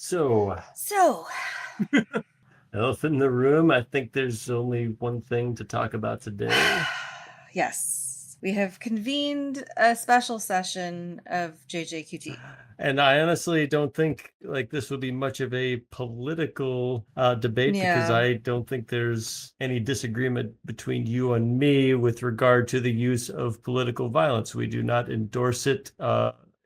So, So, elephant in the room. I think there's only one thing to talk about today. yes, we have convened a special session of JJQT. And I honestly don't think like this will be much of a political debate because Yeah. I don't think there's any disagreement between you and me with regard to the use of political violence. We do not endorse it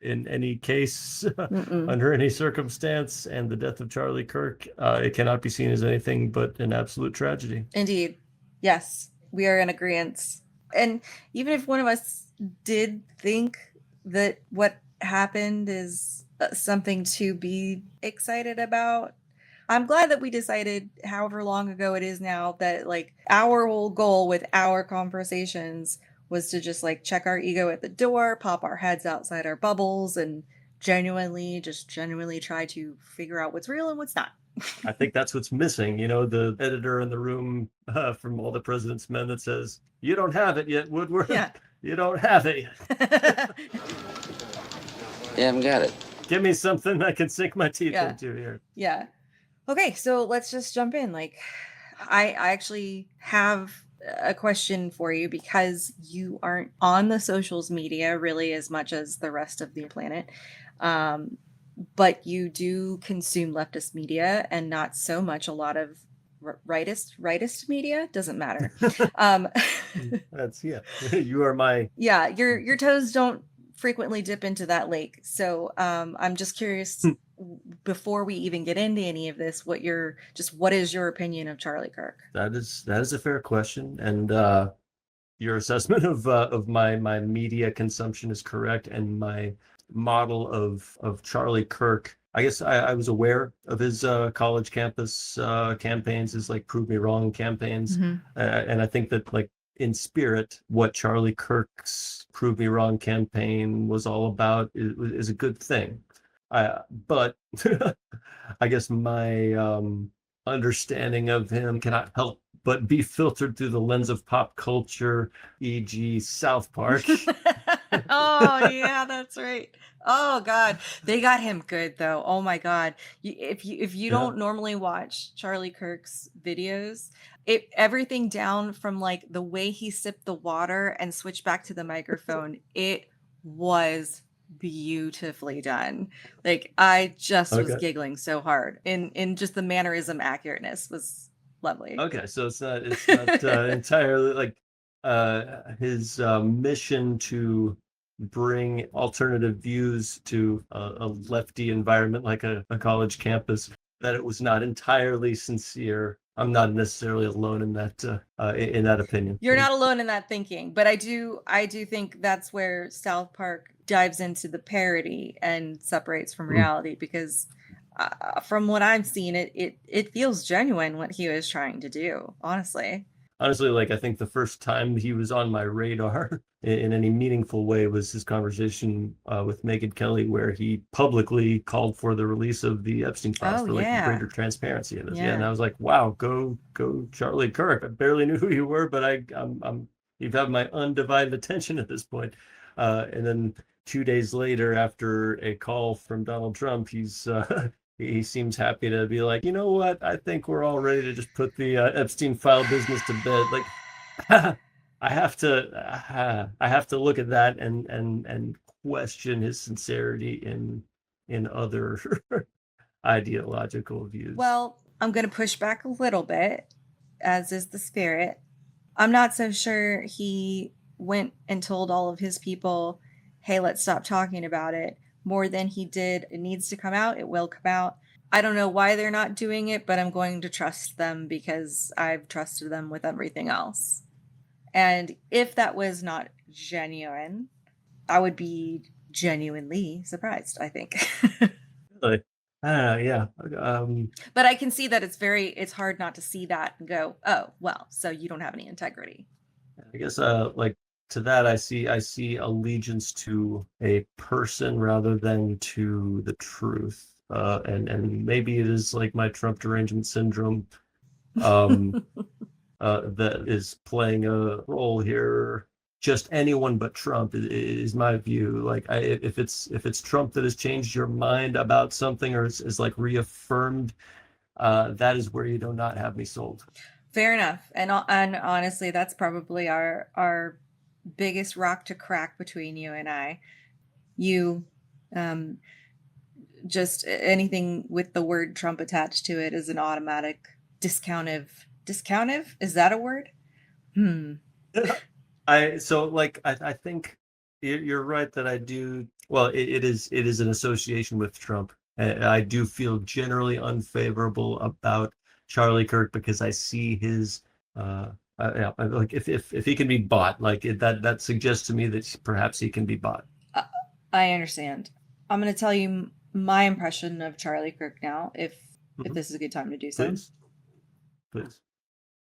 in any case, Mm-mm. under any circumstance. And the death of Charlie Kirk, it cannot be seen as anything but an absolute tragedy. Indeed. Yes, we are in agreement. And even if one of us did think that what happened is something to be excited about, I'm glad that we decided, however long ago it is now, that like our whole goal with our conversations was to just like check our ego at the door, pop our heads outside our bubbles, and genuinely try to figure out what's real and what's not. I think that's what's missing. The editor in the room from All the President's Men that says, "You don't have it yet, Woodward. Yeah. You don't have it yet. You haven't got it. Give me something I can sink my teeth Yeah. into here." Yeah. Okay, so let's just jump in. Like, I actually have a question for you because you aren't on the socials media really as much as the rest of the planet. Um, but you do consume leftist media and not so much a lot of rightist media. Doesn't matter. Um, That's yeah. You are my yeah, your toes don't frequently dip into that lake. So I'm just curious, before we even get into any of this, what is your opinion of Charlie Kirk? that is a fair question, and your assessment of my media consumption is correct, and my model of Charlie Kirk. I guess I was aware of his college campus campaigns, his like prove me wrong campaigns, Mhm. and I think that like in spirit, what Charlie Kirk's prove me wrong campaign was all about is a good thing. But I guess my understanding of him cannot help but be filtered through the lens of pop culture, e.g., South Park. Oh yeah, that's right. Oh God, they got him good though. Oh my God, if you Yeah. don't normally watch Charlie Kirk's videos, it everything down from like the way he sipped the water and switched back to the microphone, it was beautifully done. Like I just was Okay. giggling so hard, in just the mannerism accurateness was lovely. Okay. So it's not entirely like his mission to bring alternative views to a lefty environment like a college campus, that it was not entirely sincere. I'm not necessarily alone in that opinion. You're not alone in that thinking, but I do think that's where South Park dives into the parody and separates from Mm. reality because from what I've seen, it feels genuine what he was trying to do, honestly. Honestly, like I think the first time he was on my radar in any meaningful way was his conversation with Megyn Kelly, where he publicly called for the release of the Epstein files Oh for like yeah. greater transparency in this. Yeah, and Yeah. I was like, wow, go Charlie Kirk. I barely knew who you were, but I'm you've had my undivided attention at this point. And then 2 days later, after a call from Donald Trump, he seems happy to be like, you know what? I think we're all ready to just put the Epstein file business to bed. Like, I have to look at that and question his sincerity in other ideological views. Well, I'm going to push back a little bit, as is the spirit. I'm not so sure he went and told all of his people, hey, let's stop talking about it, more than he did. It needs to come out. It will come out. I don't know why they're not doing it, but I'm going to trust them because I've trusted them with everything else. And if that was not genuine, I would be genuinely surprised, I think. Like, yeah. But I can see that it's hard not to see that and go, oh, well, so you don't have any integrity. I guess like to that I see allegiance to a person rather than to the truth. And maybe it is like my Trump derangement syndrome um that is playing a role here. just anyone but Trump is my view. Like if it's Trump that has changed your mind about something or is like reaffirmed, that is where you do not have me sold. Fair enough. And honestly, that's probably our biggest rock to crack between you and I. You um just anything with the word Trump attached to it is an automatic discountive. Is that a word? I think you're right that I do. Well, it is an association with Trump. I do feel generally unfavorable about Charlie Kirk because I see his yeah, like if he can be bought, like that suggests to me that perhaps he can be bought. uh, I understand. I'm going to tell you my impression of Charlie Kirk now, if Mhm. this is a good time to do so. Please, please.